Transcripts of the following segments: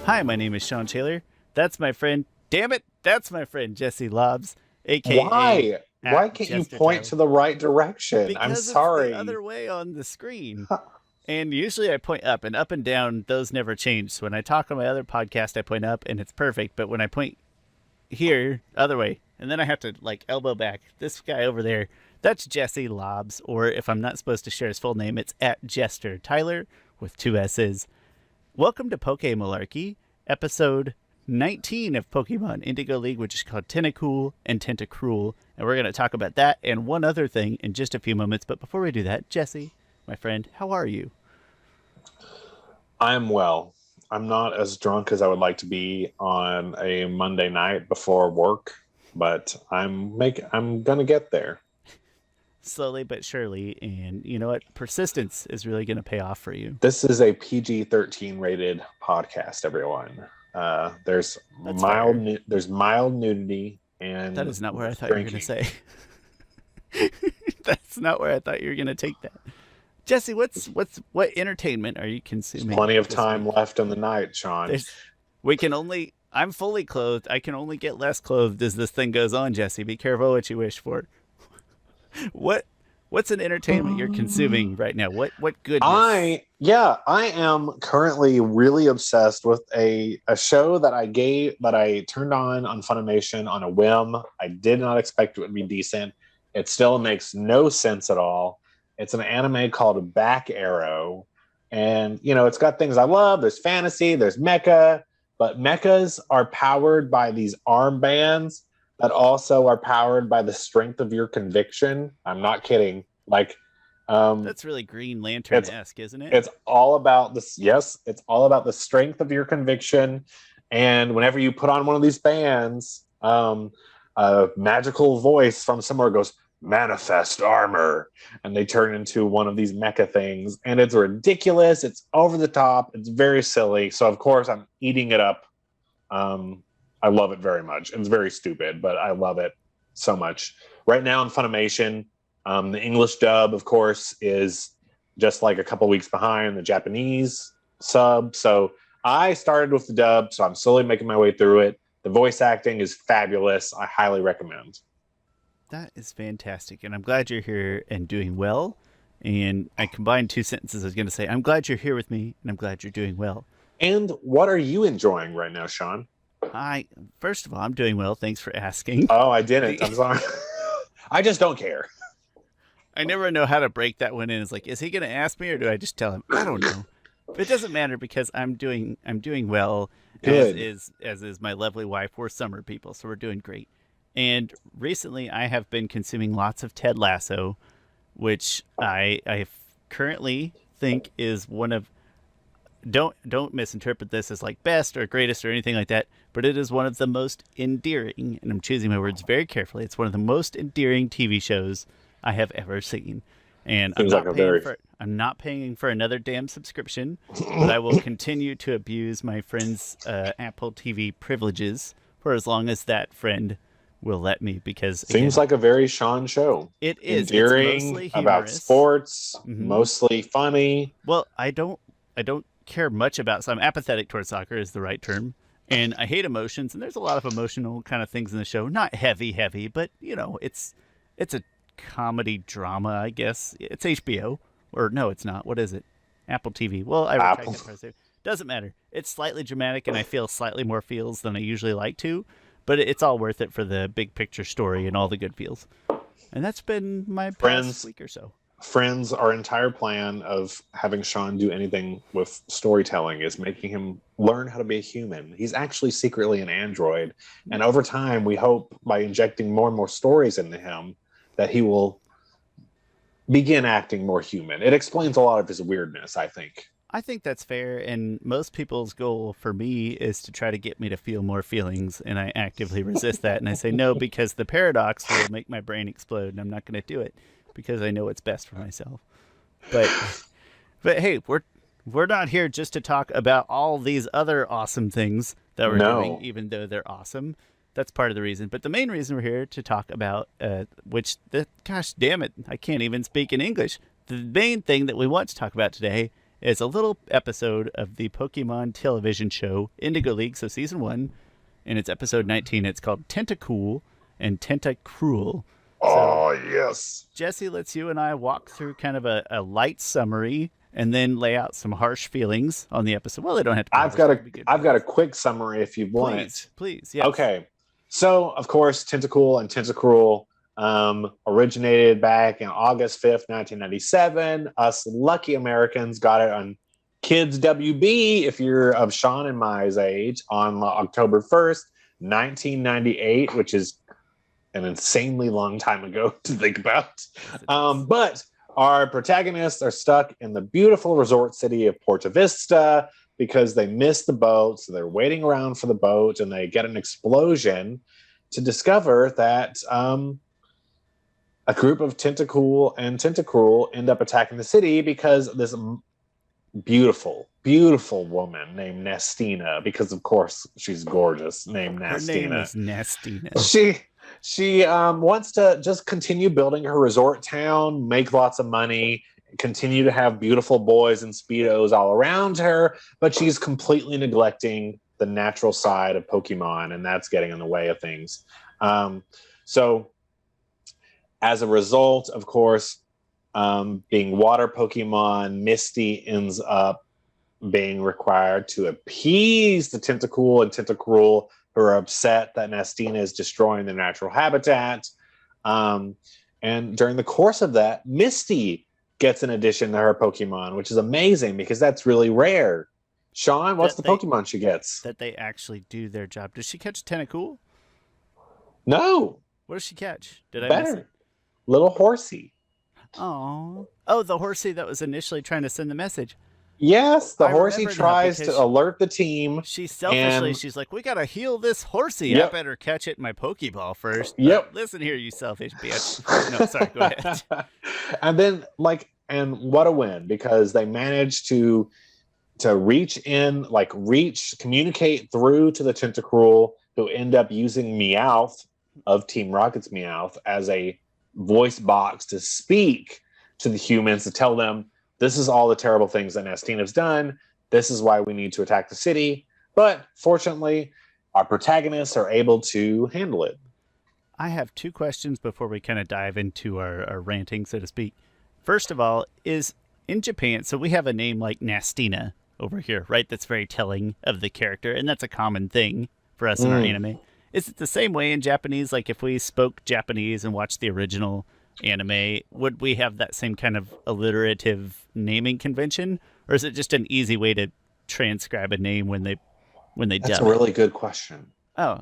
Hi, my name is Sean Taylor. That's my friend. Damn it, that's my friend Jesse Lobbs, aka Why? Why can't you Jester point Tyler. to the right direction? I'm Because it's the sorry. other way on the screen. And usually I point up and down, those never change. So when I talk on my other podcast, I point up and it's perfect. But when I point here, other way, and then I have to like elbow back. This guy over there, that's Jesse Lobbs. Or if I'm not supposed to share his full name, it's at Jester Tyler with 2 S's. Welcome to Pokemalarkey, episode 19 of Pokemon Indigo League, which is called Tentacool and Tentacruel. And we're going to talk about that and one other thing in just a few moments. But before we do that, Jesse, my friend, how are you? I'm well. I'm not as drunk as I would like to be on a Monday night before work, but I'm gonna get there. Slowly but surely. And you know what? Persistence is really going to pay off for you. This is a PG-13 rated podcast, everyone. There's That's there's mild nudity and That is not where I thought drinking. you were going to say. That's not where I thought you were going to take that. Jesse, what entertainment are you consuming? There's plenty of time left in the night, Sean. I'm fully clothed. I can only get less clothed as this thing goes on, Jesse. Be careful what you wish for. What's an entertainment you're consuming right now? What goodness? I am currently really obsessed with a show that I turned on Funimation on a whim. I did not expect it would be decent. It still makes no sense at all. It's an anime called Back Arrow. And, it's got things I love. There's fantasy, there's mecha, but mechas are powered by these armbands that also are powered by the strength of your conviction. I'm not kidding. That's really Green Lantern-esque, isn't it? It's all about this. Yes, it's all about the strength of your conviction. And whenever you put on one of these bands, a magical voice from somewhere goes, "Manifest armor," and they turn into one of these mecha things. And it's ridiculous. It's over the top. It's very silly. So of course I'm eating it up. I love it very much. It's very stupid, but I love it so much. Right now on Funimation, the English dub, of course, is just like a couple weeks behind the Japanese sub. So I started with the dub, so I'm slowly making my way through it. The voice acting is fabulous. I highly recommend. That is fantastic. And I'm glad you're here and doing well. And I combined two sentences. I was going to say, I'm glad you're here with me, and I'm glad you're doing well. And what are you enjoying right now, Sean? First of all, I'm doing well. Thanks for asking. Oh, I didn't. I'm sorry. I just don't care. I never know how to break that one in. It's like, is he going to ask me or do I just tell him? I don't know. But it doesn't matter because I'm doing well. Good. As is my lovely wife. We're summer people, so we're doing great. And recently I have been consuming lots of Ted Lasso, which I currently think is one of, don't misinterpret this as like best or greatest or anything like that, but it is one of the most endearing, and I'm choosing my words very carefully, it's one of the most endearing TV shows I have ever seen. And I'm not paying for another damn subscription, but I will continue to abuse my friend's Apple TV privileges for as long as that friend will let me, because seems like a very Sean show. It is endearing, about sports, mostly funny. Well, I don't care much about, so I'm apathetic towards soccer is the right term, and I hate emotions, and there's a lot of emotional kind of things in the show. Not heavy, but it's a comedy drama, I guess. It's HBO, or no, it's not. What is it? Apple TV. Well, I retract that. Doesn't matter. It's slightly dramatic, and I feel slightly more feels than I usually like to, but it's all worth it for the big picture story and all the good feels. And that's been my past week or so. Friends, our entire plan of having Sean do anything with storytelling is making him learn how to be a human. He's actually secretly an android. And over time, we hope by injecting more and more stories into him that he will begin acting more human. It explains a lot of his weirdness, I think. I think that's fair, and most people's goal for me is to try to get me to feel more feelings, and I actively resist that, and I say no because the paradox will make my brain explode, and I'm not going to do it because I know what's best for myself. But hey, we're not here just to talk about all these other awesome things that we're doing, even though they're awesome. That's part of the reason. But the main reason we're here to talk about, gosh damn it, I can't even speak in English. The main thing that we want to talk about today is a little episode of the Pokemon television show Indigo League, so season 1, and it's episode 19. It's called Tentacool and Tentacruel. Oh, yes. Jesse lets you and I walk through kind of a light summary and then lay out some harsh feelings on the episode. Well, they don't have to. I've got a quick summary if you want. Please, yes. Okay. So, of course, Tentacool and Tentacruel originated back in August 5th, 1997. Us lucky Americans got it on Kids WB, if you're of Sean and Mai's age, on October 1st, 1998, which is an insanely long time ago to think about. But our protagonists are stuck in the beautiful resort city of Porta Vista because they missed the boat. So they're waiting around for the boat and they get an explosion to discover that a group of Tentacool and Tentacruel end up attacking the city because this beautiful, beautiful woman named Nastina, because of course she's gorgeous, named Nastina. Her name is Nastina. She wants to just continue building her resort town, make lots of money, continue to have beautiful boys and Speedos all around her, but she's completely neglecting the natural side of Pokemon, and that's getting in the way of things. So as a result, of course, being water Pokemon, Misty ends up being required to appease the Tentacool and Tentacruel, who are upset that Nastina is destroying their natural habitat. And during the course of that, Misty gets an addition to her Pokemon, which is amazing because that's really rare. Sean, what's the Pokemon she gets? That they actually do their job. Does she catch Tentacool? No. What does she catch? Did I miss it? Little horsey. Oh, the horsey that was initially trying to send the message. Yes, the horsey tries to alert the team. She's she's like, we gotta heal this horsey. Yep. I better catch it in my Pokeball first. Yep. Listen here, you selfish bitch. No, sorry, go ahead. And then, and what a win, because they managed to communicate through to the Tentacruel, who end up using Meowth of Team Rocket's Meowth as a voice box to speak to the humans, to tell them, this is all the terrible things that Nastina's done. This is why we need to attack the city. But fortunately, our protagonists are able to handle it. I have 2 questions before we kind of dive into our ranting, so to speak. First of all, is in Japan, so we have a name like Nastina over here, right? That's very telling of the character, and that's a common thing for us in our anime. Is it the same way in Japanese? Like if we spoke Japanese and watched the original anime, would we have that same kind of alliterative naming convention, or is it just an easy way to transcribe a name when they dub? That's a really good question. Oh,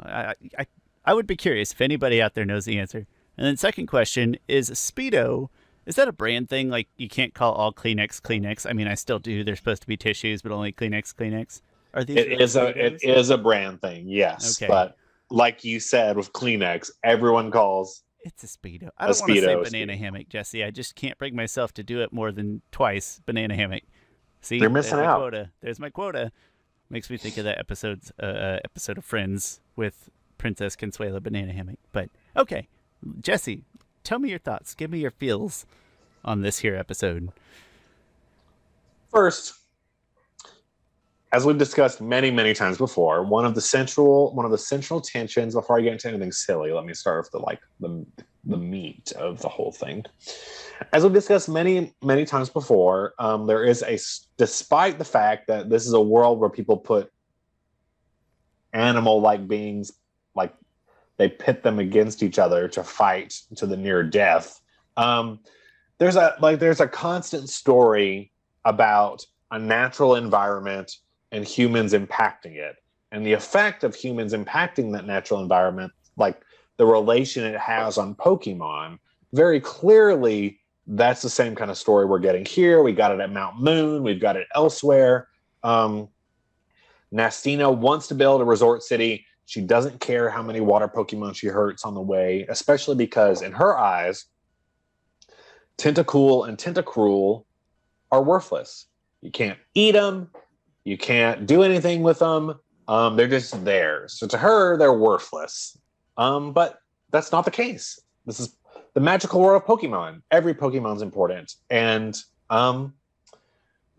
I would be curious if anybody out there knows the answer. And then second question is, Speedo, is that a brand thing? Like you can't call all Kleenex? I mean, I still do. They're supposed to be tissues, but only Kleenex. Are these? It is a brand thing, yes. Okay. But like you said with Kleenex, everyone calls. It's a Speedo. I don't want to say banana hammock, Jesse. I just can't bring myself to do it more than twice. Banana hammock. See, you're missing out. Quota. There's my quota. Makes me think of that episode of Friends with Princess Consuela Banana Hammock. But okay, Jesse, tell me your thoughts. Give me your feels on this here episode. First, as we've discussed many, many times before, one of the central tensions, before I get into anything silly, let me start with the meat of the whole thing. As we've discussed many, many times before, there is despite the fact that this is a world where people put animal-like beings, like they pit them against each other to fight to the near death. There's a constant story about a natural environment and humans impacting it, and the effect of humans impacting that natural environment, like the relation it has on Pokemon. Very clearly, that's the same kind of story we're getting here. We got it at Mount Moon. We've got it elsewhere. Nastina wants to build a resort city. She doesn't care how many water Pokemon she hurts on the way, especially because in her eyes, Tentacool and Tentacruel are worthless. You can't eat them. You can't do anything with them. They're just there. So to her, they're worthless. But that's not the case. This is the magical world of Pokemon. Every Pokemon's important. And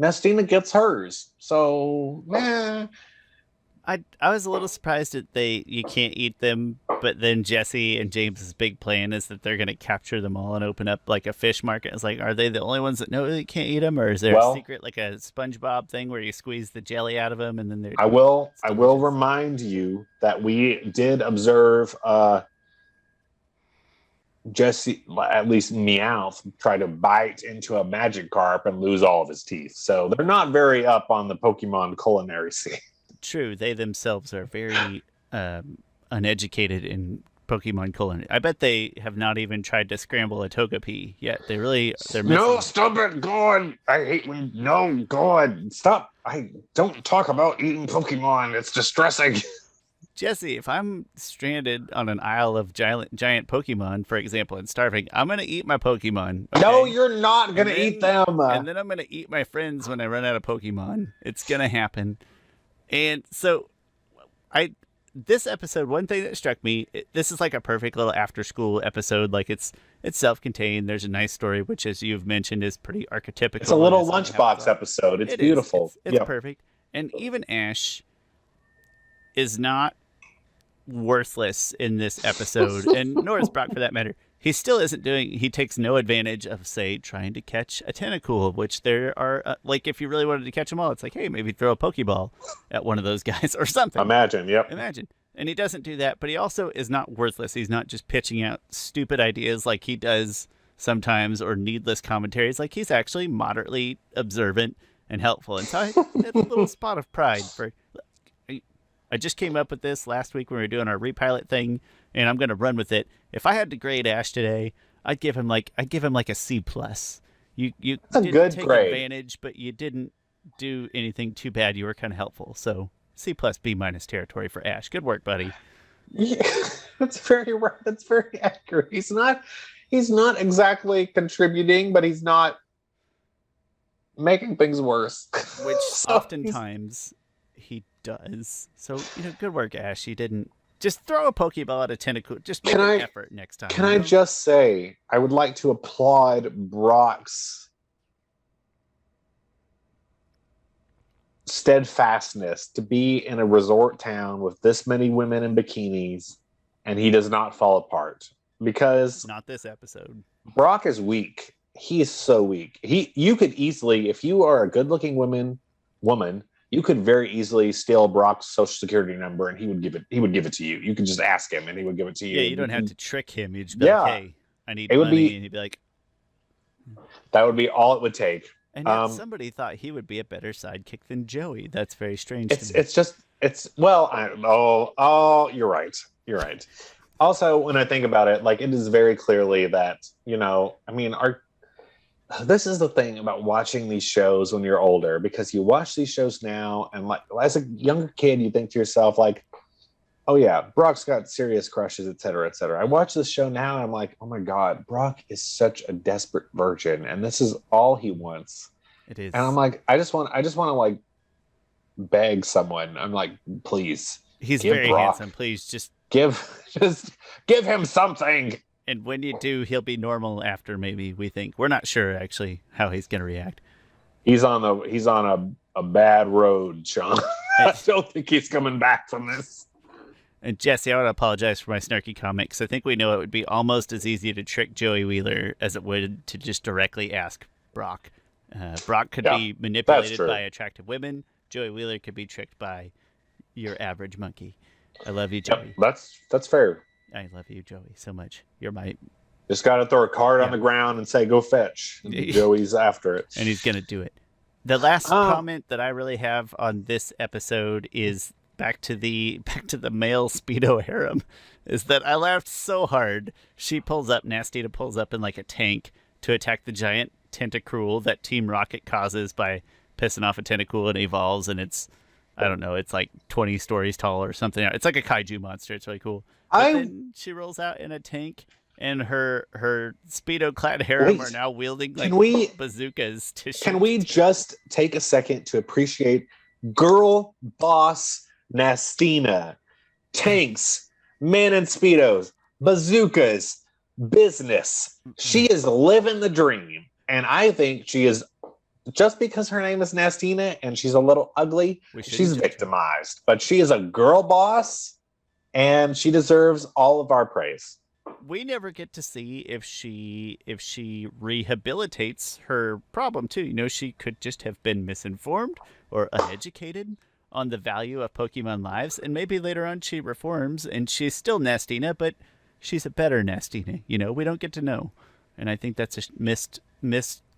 Nestina gets hers. So, I was a little surprised that you can't eat them, but then Jesse and James's big plan is that they're going to capture them all and open up like a fish market. It's like, are they the only ones that know they can't eat them, or is there a well, secret like a SpongeBob thing where you squeeze the jelly out of them and then they're I will it's I will delicious. remind you that we did observe Jesse, at least Meowth, try to bite into a Magikarp and lose all of his teeth. So they're not very up on the Pokemon culinary scene. True, they themselves are very uneducated in Pokemon culinary. I bet they have not even tried to scramble a Togepi yet. They're No, missing. stop it, God! I hate when no, God, stop! I don't talk about eating Pokemon. It's distressing. Jesse, if I'm stranded on an isle of giant Pokemon, for example, and starving, I'm gonna eat my Pokemon. No, Okay, you're not and gonna eat then them. and then I'm gonna eat my friends when I run out of Pokemon. It's gonna happen. And so, I this episode, one thing that struck me, this is like a perfect little after school episode. Like it's self contained. There's a nice story, which, as you've mentioned, is pretty It's a archetypical and little is all it happens lunchbox on. episode. It's It is. beautiful. It's Yep. perfect. And even Ash is not worthless in this episode, and nor is Brock for that matter. He takes no advantage of, say, trying to catch a Tentacool, which there are, like, if you really wanted to catch them all, it's like, hey, maybe throw a Pokeball at one of those guys or something. Imagine. Yep. Imagine. And he doesn't do that, but he also is not worthless. He's not just pitching out stupid ideas like he does sometimes, or needless commentaries. Like, he's actually moderately observant and helpful. And so I had a little spot of pride for. I just came up with this last week when we were doing our repilot thing, and I'm going to run with it. If I had to grade Ash today, I'd give him like a C plus. You That's a didn't good take grade. advantage, but you didn't do anything too bad. You were kind of helpful. So C plus B minus territory for Ash. Good work, buddy. Yeah, that's very right. That's very accurate. He's not exactly contributing, but he's not making things worse. Which So oftentimes he does. So, good work, Ash. You didn't just throw a Pokeball at a Tentacool. Just make an effort next time. Can I just say, I would like to applaud Brock's steadfastness to be in a resort town with this many women in bikinis, and he does not fall apart. Because Not this episode. Brock is weak. He is so weak. You could easily, if you are a good-looking woman, you could very easily steal Brock's social security number, and he would give it to you. You could just ask him, and he would give it to you. Yeah, you don't have to trick him. You just be Yeah. like, hey, I need It would money. be- And he'd be like, That would be all it would take. and yet somebody thought he would be a better sidekick than Joey. That's very strange to me. You're right. You're right. Also, when I think about it, like, it is very clearly that, this is the thing about watching these shows when you're older, because you watch these shows now, and like, as a younger kid, you think to yourself, like, oh yeah, Brock's got serious crushes, et cetera, et cetera. I watch this show now, and I'm like, oh my God, Brock is such a desperate virgin, and this is all he wants. It is. And I'm like, I just want to like beg someone. I'm like, please, he's give very Brock- handsome. Please just give him something. and when you do, he'll be normal after, maybe, we think. We're not sure actually how he's going to react. He's on a bad road, Sean. I don't think he's coming back from this. And Jesse, I want to apologize for my snarky comment, because I think we know it would be almost as easy to trick Joey Wheeler as it would to just directly ask Brock. Brock could be manipulated by attractive women. Joey Wheeler could be tricked by your average monkey. I love you, Joey. Yep, that's fair. I love you, Joey, so much. You're my... Just got to throw a card on the ground and say, go fetch. And Joey's after it. And he's going to do it. The last comment that I really have on this episode is back to the male Speedo harem, is that I laughed so hard. Nastina pulls up in like a tank to attack the giant Tentacruel that Team Rocket causes by pissing off a Tentacool, and evolves, and it's, I don't know, it's like 20 stories tall or something. It's like a kaiju monster. It's really cool. But then she rolls out in a tank, and her Speedo-clad harem are now wielding like bazookas to shoot. Can we just take a second to appreciate girl boss Nastina? Tanks, men in Speedos, bazookas, business. She is living the dream. And I think she is just because her name is Nastina and she's a little ugly, she's judge her. victimized. But she is a girl boss, and she deserves all of our praise. We never get to see if she rehabilitates her problem too. You know, she could just have been misinformed or uneducated on the value of Pokemon lives, and maybe later on she reforms and she's still Nastina, but she's a better Nastina. You know, we don't get to know, and I think that's a missed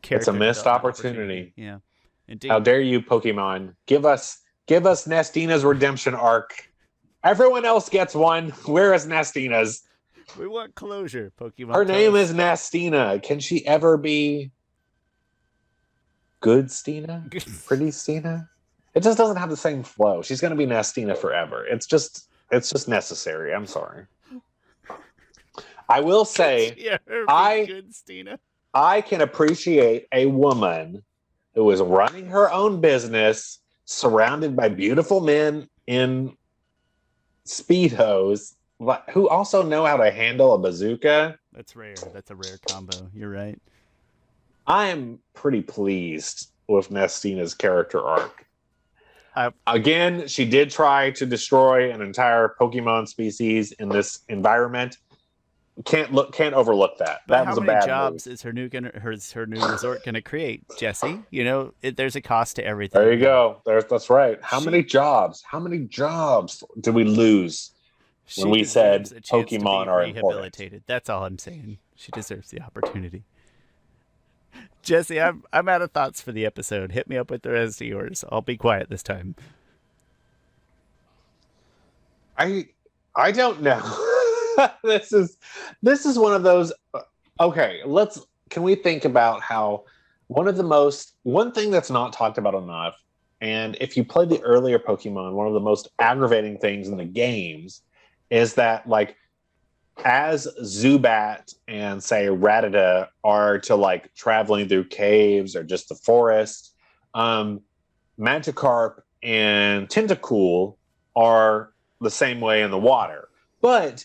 character. It's a missed opportunity. Yeah, indeed. How dare you, Pokemon? Give us Nastina's redemption arc. Everyone else gets one. Where is Nastina's? We want closure, Pokemon. Her name is Nastina. Can she ever be good Stina? Pretty Stina? It just doesn't have the same flow. She's going to be Nastina forever. It's just necessary. I'm sorry. I will say, good Stina. I can appreciate a woman who is running her own business, surrounded by beautiful men in Speedos, who also know how to handle a bazooka. That's rare. That's a rare combo. You're right. I am pretty pleased with Nastina's character arc. Again, she did try to destroy an entire Pokemon species in this environment. Can't overlook that. But that was a bad how many jobs move. is her new resort going to create, Jesse? You know, there's a cost to everything. There you go. That's right. How many jobs did we lose when we said Pokemon are rehabilitated? That's all I'm saying. She deserves the opportunity. Jesse, I'm out of thoughts for the episode. Hit me up with the rest of yours. I'll be quiet this time. I don't know. This is one of those. Okay, can we think about how one thing that's not talked about enough, and if you played the earlier Pokemon, one of the most aggravating things in the games is that, like, as Zubat and say Rattata are to like traveling through caves or just the forest, Magikarp and Tentacool are the same way in the water. But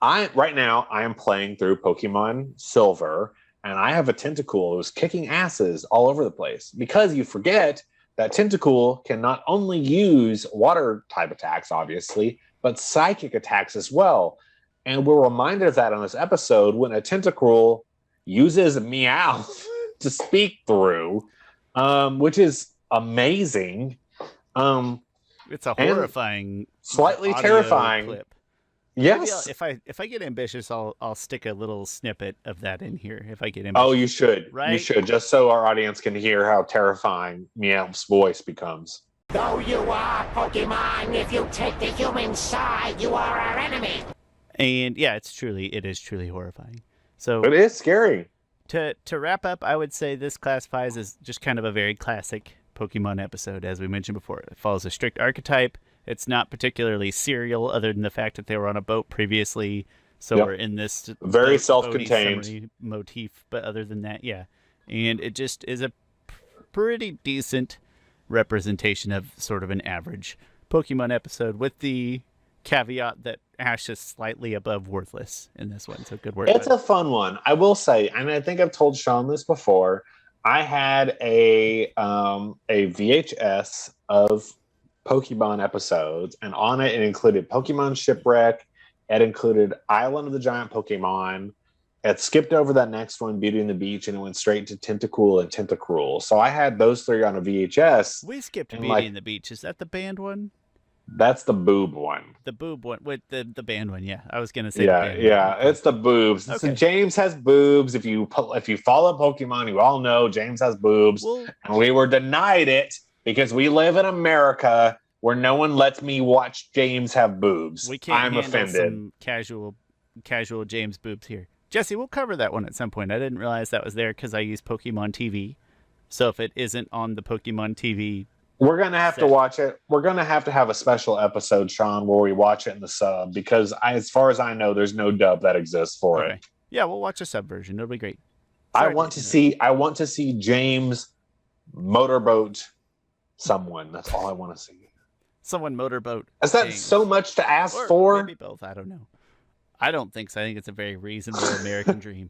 right now I am playing through Pokemon Silver, and I have a Tentacool who's kicking asses all over the place, because you forget that Tentacool can not only use water type attacks, obviously, but psychic attacks as well. And we're reminded of that on this episode when a Tentacruel uses Meowth to speak through, which is amazing. It's a horrifying, slightly terrifying clip. Yes. Maybe if I get ambitious, I'll stick a little snippet of that in here. If I get ambitious. Oh, you should. Right? You should, just so our audience can hear how terrifying Meowth's voice becomes. Though you are Pokemon, if you take the human side, you are our enemy. And yeah, it is truly horrifying. So it is scary. To wrap up, I would say this classifies as just kind of a very classic Pokemon episode, as we mentioned before. It follows a strict archetype. It's not particularly serial, other than the fact that they were on a boat previously. So we're in this very self-contained motif. But other than that, yeah. And it just is a pretty decent representation of sort of an average Pokemon episode, with the caveat that Ash is slightly above worthless in this one. So good work. It's a fun one, I will say, and I think I've told Sean this before. I had a VHS of Pokemon episodes, and on it included Pokemon Shipwreck. It included Island of the Giant Pokemon. It skipped over that next one, Beauty and the Beach, and it went straight to Tentacool and Tentacruel. So I had those three on a VHS. We skipped Beauty and the Beach. Is that the band one? That's the boob one. The boob one. Wait, the band one. Yeah, I was gonna say. Yeah. It's the boobs. Okay. So James has boobs. If you follow Pokemon, you all know James has boobs, and we were denied it because we live in America where no one lets me watch James have boobs. We can't. I'm offended. Some casual James boobs here. Jesse, we'll cover that one at some point. I didn't realize that was there because I use Pokemon TV. So if it isn't on the Pokemon TV. We're going to have to watch it. We're going to have a special episode, Sean, where we watch it in the sub, because as far as I know, there's no dub that exists for it. Yeah, we'll watch a sub version. It'll be great. I want to see James motorboat someone. That's all I want to see. Someone motorboat. Is that so much to ask for? Maybe both. I don't know. I don't think so. I think it's a very reasonable American dream.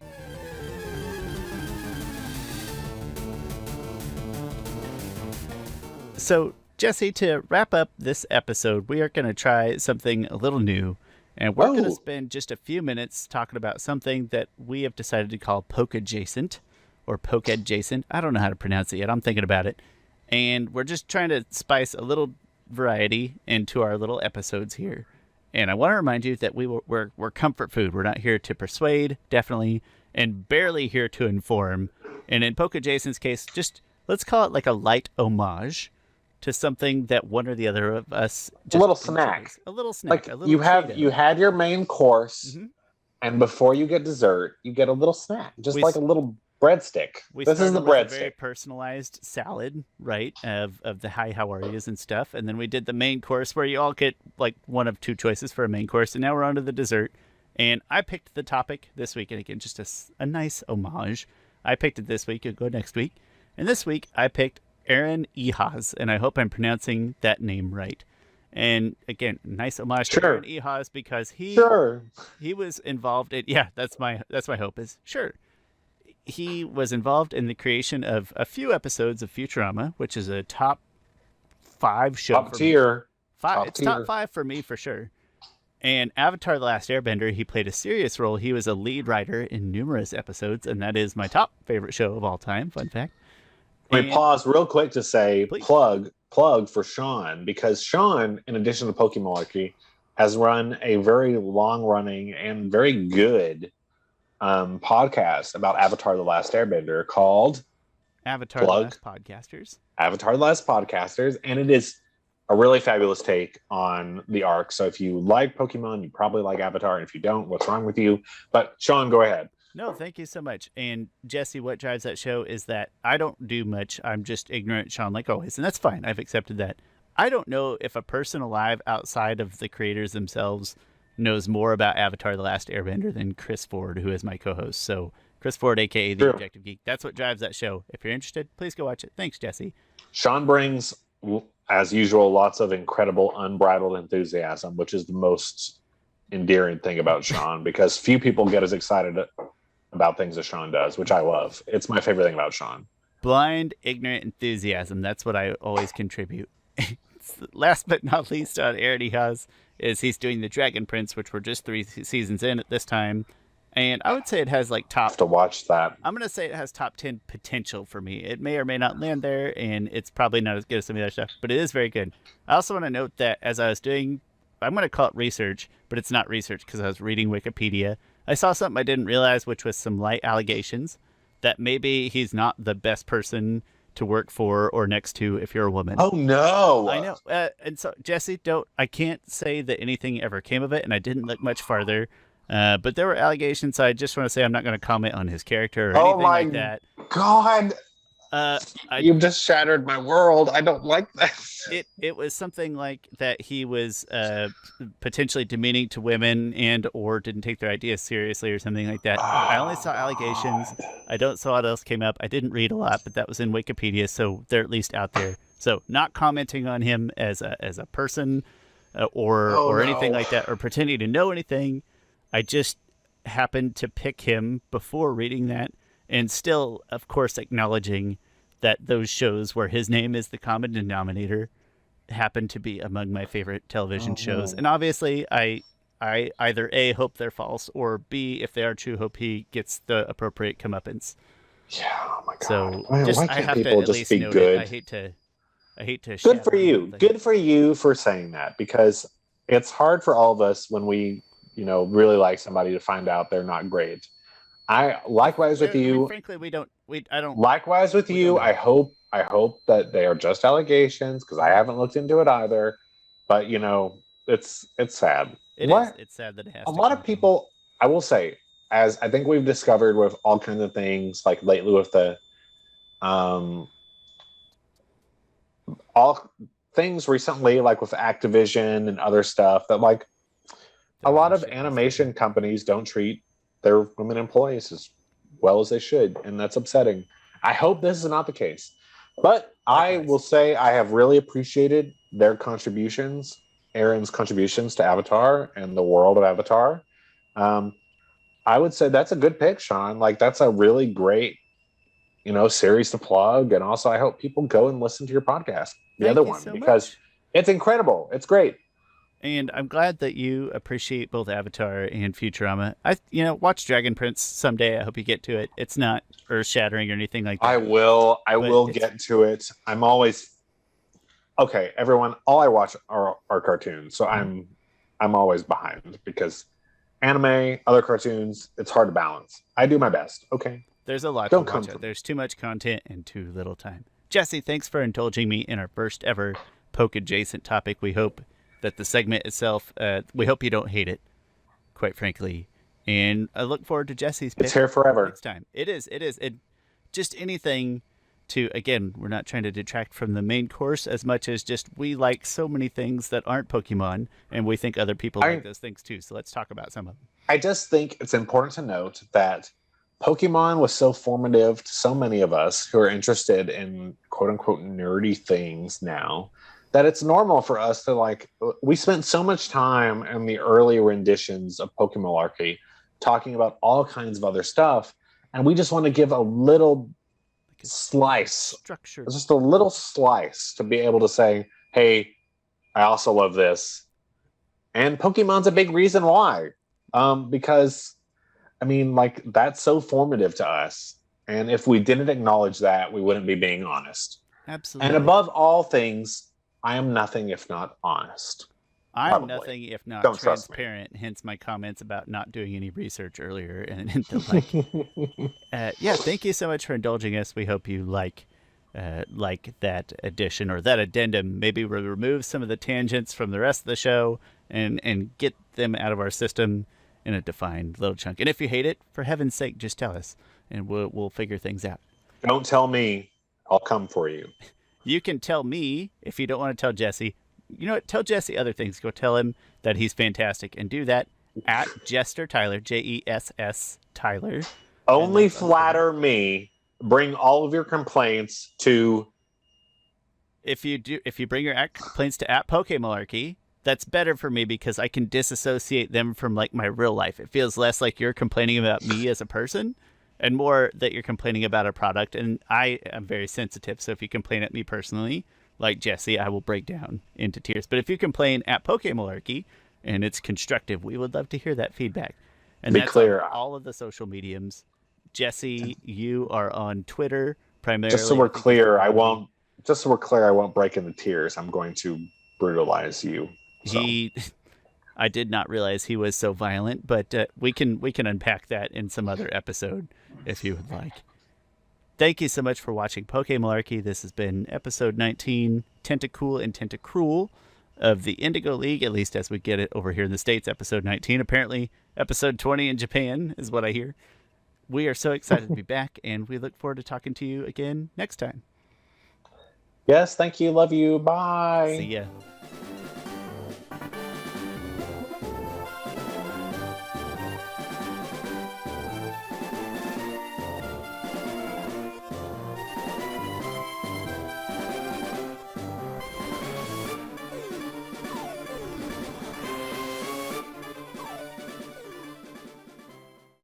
So, Jesse, to wrap up this episode, we are going to try something a little new. And we're going to spend just a few minutes talking about something that we have decided to call Pokédjacent or Pokédjacent. I don't know how to pronounce it yet. I'm thinking about it. And we're just trying to spice a little variety into our little episodes here. And I want to remind you that we're comfort food. We're not here to persuade, definitely, and barely here to inform. And in Pokédjacent's case, just let's call it like a light homage to something that one or the other of us just a little snack. A little snack. Like a little you had your main course, and before you get dessert, you get a little snack, just like a little breadstick. This is the breadstick. A very personalized salad, right? Of the hi, how are yous and stuff, and then we did the main course where you all get like one of two choices for a main course, and now we're on to the dessert. And I picked the topic this week, and again, just a nice homage. I picked it this week. It'll go next week, and this week I picked Aaron Ehasz, and I hope I'm pronouncing that name right. And again, nice homage to Aaron Ehasz because he was involved in that's my hope is he was involved in the creation of a few episodes of Futurama, which is a top 5 show. Top tier. Top 5 for me for sure. And Avatar: The Last Airbender, he played a serious role. He was a lead writer in numerous episodes, and that is my top favorite show of all time. Fun fact. Let me pause real quick to say plug for Sean, because Sean, in addition to Pokemalarkey, has run a very long-running and very good podcast about Avatar: The Last Airbender called Avatar: The Last Podcasters. Avatar: The Last Podcasters, and it is a really fabulous take on the arc. So if you like Pokemon, you probably like Avatar, and if you don't, what's wrong with you? But Sean, go ahead. No, thank you so much. And Jesse, what drives that show is that I don't do much. I'm just ignorant, Sean, like always. And that's fine. I've accepted that. I don't know if a person alive outside of the creators themselves knows more about Avatar: The Last Airbender than Chris Ford, who is my co-host. So Chris Ford, a.k.a. The Objective Geek. That's what drives that show. If you're interested, please go watch it. Thanks, Jesse. Sean brings, as usual, lots of incredible unbridled enthusiasm, which is the most endearing thing about Sean, because few people get as excited about things as Sean does, which I love. It's my favorite thing about Sean. Blind, ignorant enthusiasm. That's what I always contribute. Last but not least on Aaron Ehasz is he's doing the Dragon Prince, which we're just 3 seasons in at this time. And I would say it has like top... to watch that. I'm going to say it has top 10 potential for me. It may or may not land there, and it's probably not as good as some of the other stuff, but it is very good. I also want to note that as I was doing, I'm going to call it research, but it's not research because I was reading Wikipedia. I saw something I didn't realize, which was some light allegations that maybe he's not the best person to work for or next to if you're a woman. Oh, no. I know. And so, Jesse, I can't say that anything ever came of it, and I didn't look much farther. But there were allegations. So I just want to say I'm not going to comment on his character or anything like that. God. You've just shattered my world. I don't like that. It was something like that he was potentially demeaning to women and or didn't take their ideas seriously or something like that. I only saw allegations. I don't saw what else came up. I didn't read a lot, but that was in Wikipedia, so they're at least out there. So not commenting on him as a person or anything like that, or pretending to know anything. I just happened to pick him before reading that, and still, of course, acknowledging that those shows where his name is the common denominator happen to be among my favorite television shows. And obviously, I either A, hope they're false, or B, if they are true, hope he gets the appropriate comeuppance. Yeah, oh my God. So why can't people just be good? I hate to. Good for you. Good for you for saying that, because it's hard for all of us when we, really like somebody to find out they're not great. Likewise with you. Frankly, I don't. Likewise with you. I hope that they are just allegations, because I haven't looked into it either. But it's sad. It's sad that it has. A lot of people, I will say, as I think we've discovered with all kinds of things, like lately with the, all things recently, like with Activision and other stuff, that like a lot of animation companies don't treat their women employees as well as they should, and that's upsetting. I hope this is not the case, but I will say I have really appreciated their contributions, Aaron's contributions to Avatar and the world of Avatar. I would say that's a good pick, Sean. Like, that's a really great series to plug. And also, I hope people go and listen to your podcast, the other one, because it's incredible. It's great. And I'm glad that you appreciate both Avatar and Futurama. Watch Dragon Prince someday. I hope you get to it. It's not earth-shattering or anything like that. I will get to it. I'm always okay. Everyone, all I watch are cartoons, so I'm always behind because anime, other cartoons, it's hard to balance. I do my best. Okay. There's a lot to watch. There's too much content and too little time. Jesse, thanks for indulging me in our first ever Pokédjacent topic. We hope that the segment itself, we hope you don't hate it, quite frankly. And I look forward to Jesse's pick. It's here forever. Next time. It is. Just anything to, again, we're not trying to detract from the main course as much as just we like so many things that aren't Pokemon, and we think other people like those things too. So let's talk about some of them. I just think it's important to note that Pokemon was so formative to so many of us who are interested in quote-unquote nerdy things now, that it's normal for us to we spent so much time in the early renditions of Pokemalarkey talking about all kinds of other stuff, and we just want to give a little slice, structure, just a little slice to be able to say, hey, I also love this. And Pokemon's a big reason why, because that's so formative to us. And if we didn't acknowledge that, we wouldn't be being honest. Absolutely. And above all things, I am nothing if not honest. I'm nothing if not transparent, hence my comments about not doing any research earlier. And thank you so much for indulging us. We hope you like that addition or that addendum. Maybe we'll remove some of the tangents from the rest of the show and get them out of our system in a defined little chunk. And if you hate it, for heaven's sake, just tell us, and we'll figure things out. Don't tell me. I'll come for you. You can tell me if you don't want to tell Jesse. You know what? Tell Jesse other things. Go tell him that he's fantastic, and do that at Jester Tyler, Jess Tyler. Only flatter me. Bring all of your complaints to. If you bring your complaints to at Pokemalarkey, that's better for me because I can disassociate them from my real life. It feels less like you're complaining about me as a person, and more that you're complaining about a product. And I am very sensitive, so if you complain at me personally, like Jesse, I will break down into tears. But if you complain at Pokemalarkey and it's constructive, we would love to hear that feedback. And that's clear. On all of the social mediums. Jesse, you are on Twitter primarily. Just so we're clear, I won't break into tears. I'm going to brutalize you. So. I did not realize he was so violent, but we can unpack that in some other episode if you would like. Thank you so much for watching Pokémalarkey. This has been episode 19, Tentacool and Tentacruel of the Indigo League, at least as we get it over here in the States, episode 19. Apparently, episode 20 in Japan is what I hear. We are so excited to be back, and we look forward to talking to you again next time. Yes, thank you. Love you. Bye. See ya.